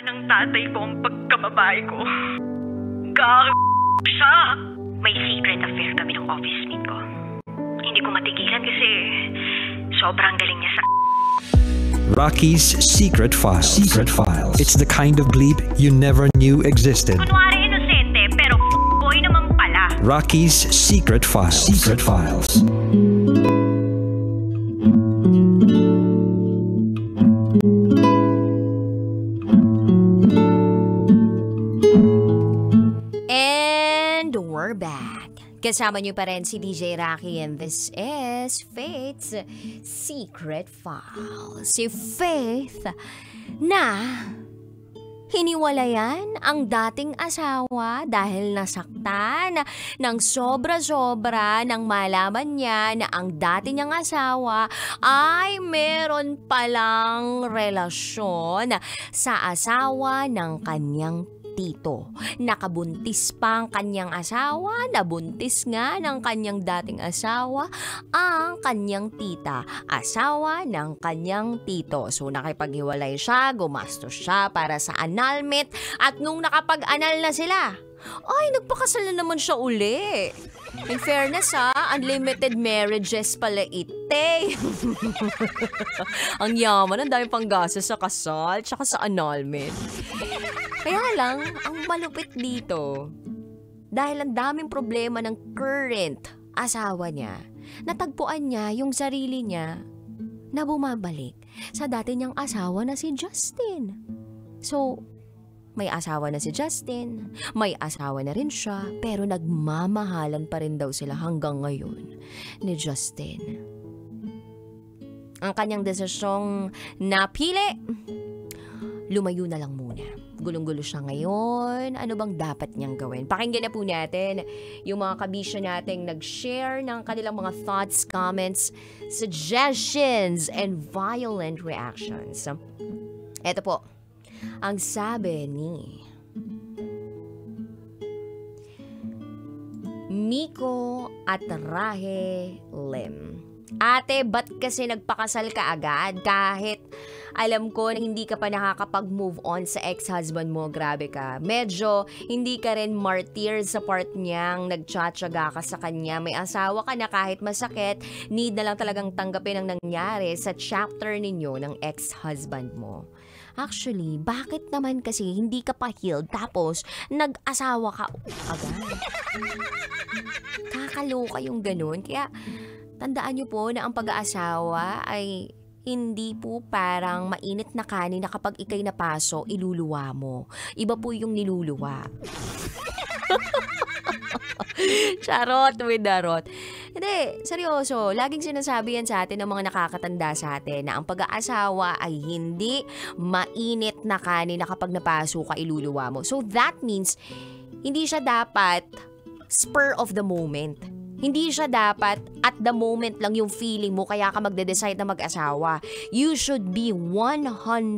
ng tatay ko ang pagkababae ko. Siya. May secret affair kami ng office mate ko. Hindi ko matigilan kasi sobrang galing niya sa... Rocky's Secret Files. Secret Files. It's the kind of bleep you never knew existed. Kunwari inosente, pero boy naman pala. Rocky's Secret Files. Secret Files. And we're back. Kasama niyo pa rin si DJ Rocky and this is Faith's Secret Files. Si Faith na hiniwalayan ang dating asawa dahil nasaktan ng sobra-sobra nang malaman niya na ang dati niyang asawa ay meron palang relasyon sa asawa ng kanyang tito. Nakabuntis pa ang kanyang asawa, nabuntis nga ng kanyang dating asawa ang kanyang tita, asawa ng kanyang tito. So nakipaghiwalay siya, gumastos siya para sa annulment at nung nakapag-anal na sila, ay nagpakasal na naman siya uli. In fairness unlimited marriages pala ite. Ang yaman, ang daming panggastos sa kasal tsaka sa annulment. Kaya lang, ang malupit dito, dahil ang daming problema ng current asawa niya, natagpuan niya yung sarili niya na bumabalik sa dati niyang asawa na si Justin. So, may asawa na si Justin, may asawa na rin siya, pero nagmamahalan pa rin daw sila hanggang ngayon ni Justin. Ang kanyang desisyong napili, lumayo na lang muna. Gulong-gulo siya ngayon. Ano bang dapat niyang gawin? Pakinggan na po natin yung mga kabisyo nating nag-share ng kanilang mga thoughts, comments, suggestions, and violent reactions. Ito po, ang sabi ni Miko at Rahe Lim. Ate, ba't kasi nagpakasal ka agad kahit alam ko na hindi ka pa nakakapag-move on sa ex-husband mo? Grabe ka. Medyo hindi ka rin martyr sa part niyang nagtsatsaga ka sa kanya. May asawa ka na kahit masakit, need na lang talagang tanggapin ang nangyari sa chapter ninyo ng ex-husband mo. Actually, bakit naman kasi hindi ka pa healed tapos nag-asawa ka agad? Kakaloka yung ganun. Kaya tandaan niyo po na ang pag-aasawa ay hindi po parang mainit na kanin na kapag ikay napaso, iluluwa mo. Iba po yung niluluwa. Charot with darot. Hindi, seryoso. Laging sinasabi yan sa atin ng mga nakakatanda sa atin na ang pag-aasawa ay hindi mainit na kanin na kapag napaso ka, iluluwa mo. So that means, hindi siya dapat spur of the moment. Hindi siya dapat at the moment lang yung feeling mo kaya ka magde-decide na mag-asawa. You should be 101%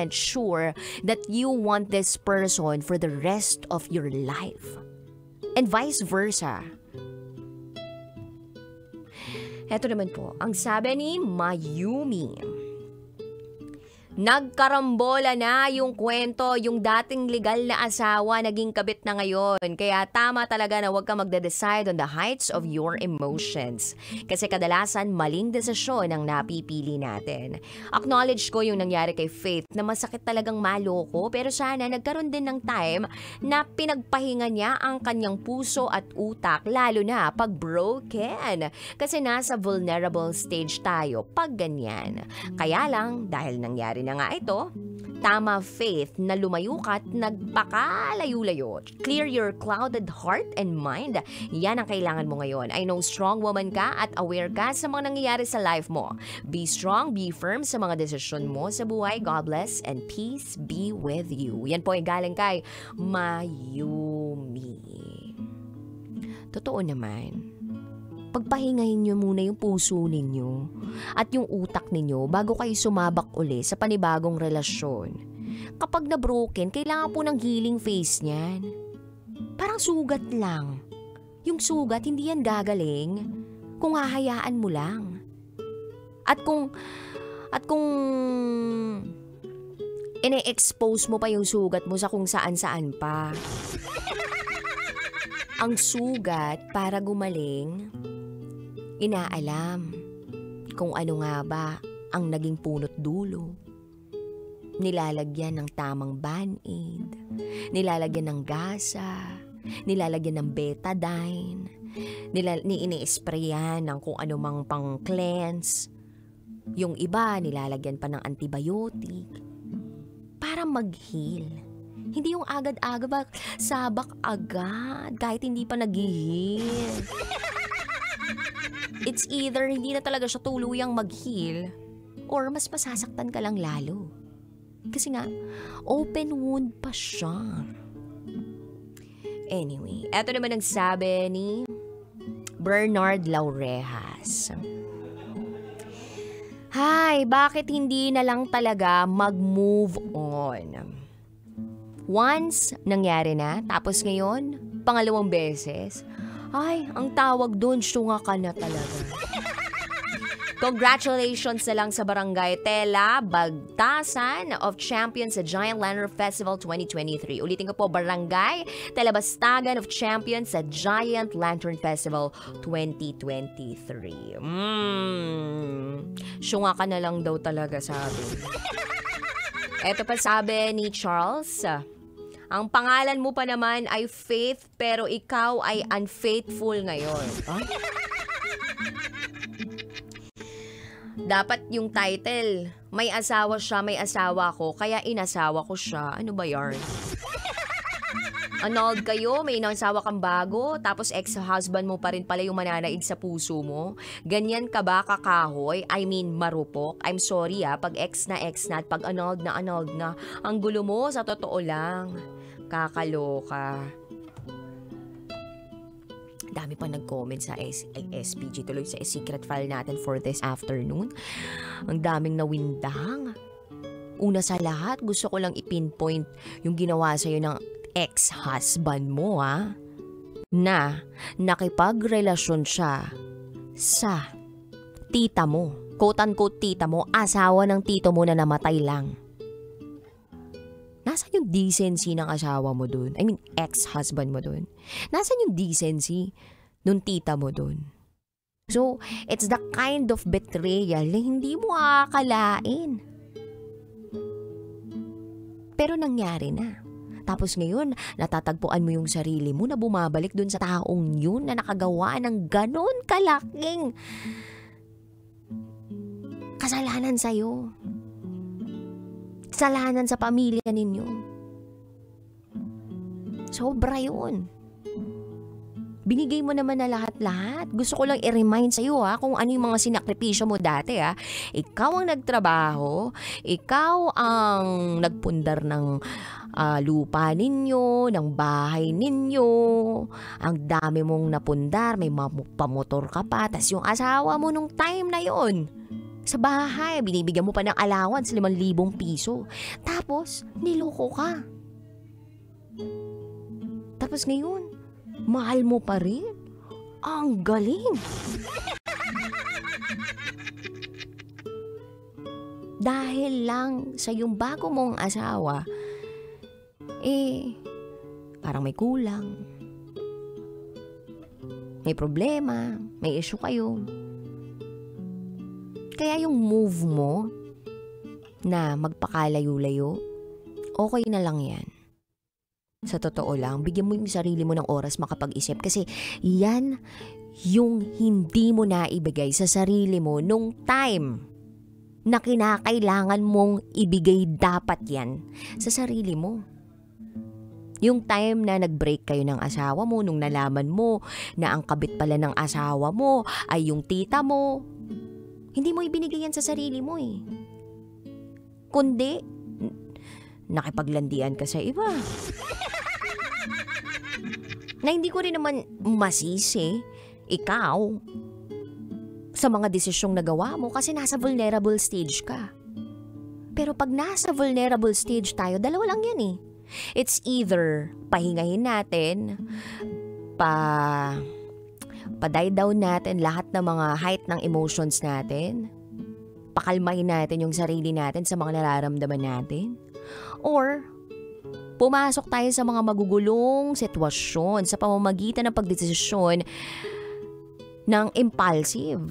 sure that you want this person for the rest of your life. And vice versa. Ito naman po, ang sabi ni Mayumi. Nagkarambola na yung kwento, yung dating legal na asawa naging kabit na ngayon. Kaya tama talaga na huwag ka magde-decide on the heights of your emotions. Kasi kadalasan maling desisyon ang napipili natin. Acknowledge ko yung nangyari kay Faith na masakit talagang maloko, pero sana nagkaroon din ng time na pinagpahinga niya ang kanyang puso at utak, lalo na pag broken. Kasi nasa vulnerable stage tayo pag ganyan. Kaya lang, dahil nangyari na nga ito, tama Faith na lumayo ka at nagpakalayo-layo. Clear your clouded heart and mind. Yan ang kailangan mo ngayon. I know strong woman ka at aware ka sa mga nangyayari sa life mo. Be strong, be firm sa mga desisyon mo sa buhay. God bless and peace be with you. Yan po ay galing kay Mayumi. Totoo naman. Pagpahingahin nyo muna yung puso ninyo at yung utak ninyo bago kayo sumabak uli sa panibagong relasyon. Kapag na-broken, kailangan po ng healing phase niyan. Parang sugat lang. Yung sugat, hindi yan gagaling kung hahayaan mo lang. At kung ine-expose mo pa yung sugat mo sa kung saan-saan pa. Ang sugat, para gumaling, inaalam kung ano nga ba ang naging punot dulo. Nilalagyan ng tamang band-aid, nilalagyan ng gasa, nilalagyan ng betadine, ini-sprayan ng kung ano mang pang-cleanse. Yung iba, nilalagyan pa ng antibiotic para mag-heal. Hindi yung agad-agad, sabak agad, kahit hindi pa nag-heal. It's either hindi na talaga siya tuluyang mag-heal or mas masasaktan ka lang lalo. Kasi nga, open wound pa siya. Anyway, eto naman ang sabi ni Bernard Laurejas. Hi, bakit hindi na lang talaga mag-move on? Once, nangyari na, tapos ngayon, pangalawang beses. Ay, ang tawag doon, syunga ka na talaga. Congratulations na lang sa Barangay Tela Bagtasan of Champions sa Giant Lantern Festival 2023. Ulitin ko po, Barangay Tela Bastagan of Champions sa Giant Lantern Festival 2023. Syunga ka na lang daw talaga, sabi. Eto pa sabi ni Charles, ang pangalan mo pa naman ay Faith pero ikaw ay unfaithful ngayon. Huh? Dapat yung title, may asawa siya, may asawa ko, kaya inasawa ko siya. Ano ba yarn? Annulled kayo, may inasawa kang bago, tapos ex-husband mo pa rin pala yung mananaig sa puso mo. Ganyan ka ba kakahoy? I mean, marupok? I'm sorry pag ex na at pag annulled na. Ang gulo mo, sa totoo lang. Kakaloka. Dami pa nag-comment sa SPG, tuloy sa secret file natin for this afternoon. Ang daming nawindang. Una sa lahat, gusto ko lang ipinpoint yung ginawa sa'yo ng ex-husband mo, na nakipagrelasyon siya sa tita mo. Quote-unquote tita mo, asawa ng tito mo na namatay lang. Nasaan yung decency ng asawa mo dun? I mean, ex-husband mo dun? Nasaan yung decency nung tita mo dun? So, it's the kind of betrayal na hindi mo akalain. Pero nangyari na. Tapos ngayon, natatagpuan mo yung sarili mo na bumabalik dun sa taong yun na nakagawa ng ganon kalaking kasalanan sa'yo. Kasalanan sa pamilya ninyo. Sobra yun. Binigay mo naman na lahat-lahat. Gusto ko lang i-remind sa'yo kung ano yung mga sinakripisyo mo dati. Ikaw ang nagtrabaho, ikaw ang nagpundar ng lupa ninyo, ng bahay ninyo. Ang dami mong napundar, may pamotor ka pa. Tas yung asawa mo nung time na yon sa bahay, binibigyan mo pa ng allowance 5,000 piso. Tapos, niloko ka. Tapos ngayon, mahal mo pa rin? Ang galing! Dahil lang sa yung bago mong asawa, parang may kulang. May problema, may issue kayo. Kaya yung move mo na magpakalayo-layo, okay na lang yan. Sa totoo lang, bigyan mo yung sarili mo ng oras makapag-isip kasi yan yung hindi mo naibigay sa sarili mo nung time na kinakailangan mong ibigay dapat yan sa sarili mo. Yung time na nag-break kayo ng asawa mo nung nalaman mo na ang kabit pala ng asawa mo ay yung tita mo, hindi mo ibinigay yan sa sarili mo kundi, nakipaglandian ka sa iba. Na hindi ko rin naman masisi, ikaw, sa mga desisyong nagawa mo kasi nasa vulnerable stage ka. Pero pag nasa vulnerable stage tayo, dalawa lang yan It's either pahingahin natin, pa-die down natin lahat ng mga height ng emotions natin, pakalmahin natin yung sarili natin sa mga nararamdaman natin, Or, pumasok tayo sa mga magugulong sitwasyon sa pamamagitan ng pagdesisyon ng impulsive.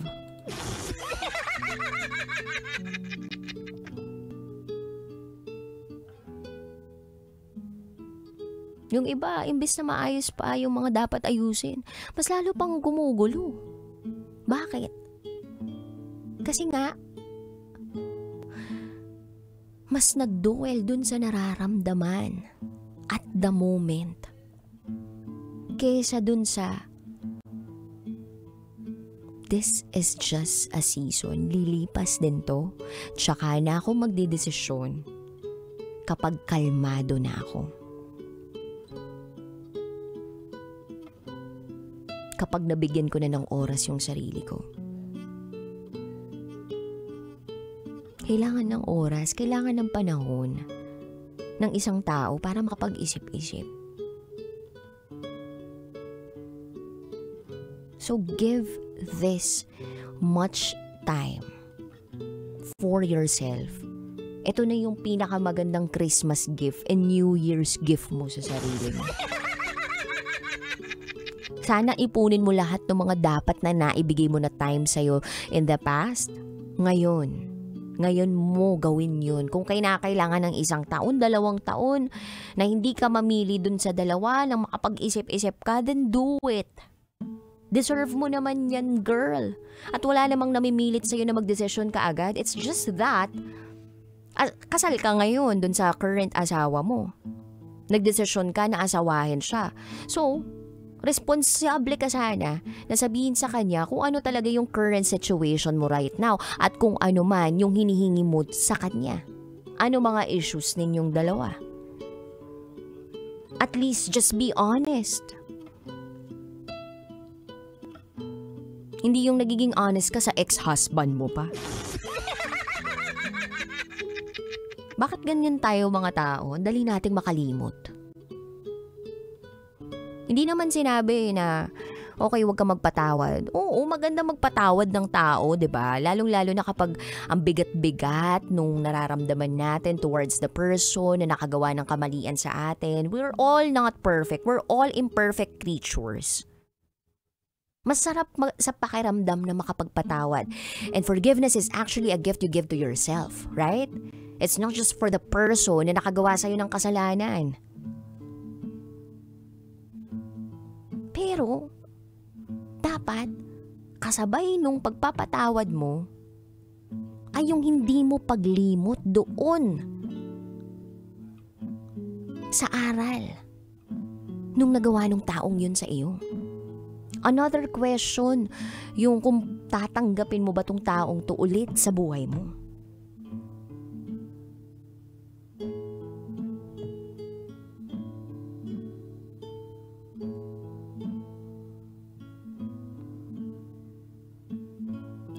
Yung iba, imbis na maayos pa yung mga dapat ayusin, mas lalo pang gumugulo. Bakit? Kasi nga, mas nagduel dun sa nararamdaman at the moment kesa dun sa this is just a season, lilipas din to, tsaka na ako magdedesisyon kapag kalmado na ako. Kapag nabigyan ko na ng oras yung sarili ko. Kailangan ng oras, kailangan ng panahon ng isang tao para makapag-isip-isip. So give this much time for yourself. Ito na yung pinakamagandang Christmas gift and New Year's gift mo sa sarili mo. Sana ipunin mo lahat ng mga dapat na naibigay mo na time sa'yo in the past. Ngayon mo gawin yun. Kung kailangan ng 1 taon, 2 taon, na hindi ka mamili dun sa 2, na makapag-isip-isip ka, then do it. Deserve mo naman yan, girl. At wala namang namimilit sa'yo na magdesisyon ka agad. It's just that, kasal ka ngayon dun sa current asawa mo. Nagdesisyon ka na asawahin siya. So, responsable ka sana na sabihin sa kanya kung ano talaga yung current situation mo right now at kung ano man yung hinihingi mo sa kanya. Ano mga issues ninyong dalawa? At least just be honest. Hindi yung nagiging honest ka sa ex-husband mo pa. Bakit ganyan tayo mga tao? Dali nating makalimot. Hindi naman sinabi na, okay, wag ka magpatawad. Oo, maganda magpatawad ng tao, 'di ba? Lalong-lalo na kapag ang bigat-bigat nung nararamdaman natin towards the person na nakagawa ng kamalian sa atin. We're all not perfect. We're all imperfect creatures. Masarap sa pakiramdam na makapagpatawad. And forgiveness is actually a gift you give to yourself, right? It's not just for the person na nakagawa sa'yo ng kasalanan. Pero, dapat, kasabay nung pagpapatawad mo, ay yung hindi mo paglimot doon sa aral nung nagawa ng taong yun sa iyo. Another question, yung kung tatanggapin mo ba tong taong to ulit sa buhay mo.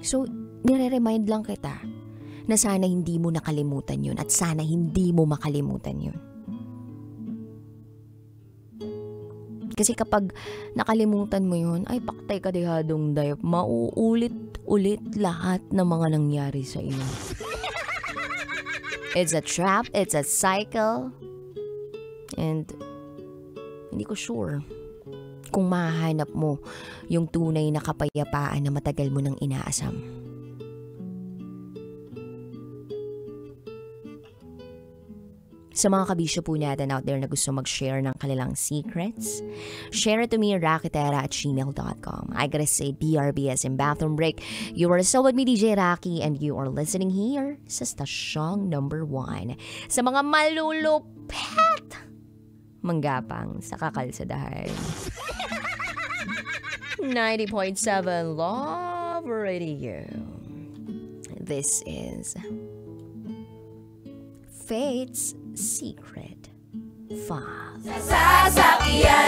So, nire-remind lang kita na sana hindi mo nakalimutan yun at sana hindi mo makalimutan yun. Kasi kapag nakalimutan mo yun, ay paktay ka dihadong dayap, mauulit-ulit lahat ng mga nangyari sa iyo. It's a trap, it's a cycle, and hindi ko sure kung mahahanap mo yung tunay na kapayapaan na matagal mo nang inaasam. Sa mga kabisyo po natin out there na gusto mag-share ng kanilang secrets, share it to me, rakitera@gmail.com. I gotta say, BRBS in Bathroom Break. You are still with me, DJ Rocky, and you are listening here sa stasyong number 1. Sa mga malulupet, manggapang sa kakalsadahan. 90.7 Love Radio. This is Fate's Secret 5. Sasakyan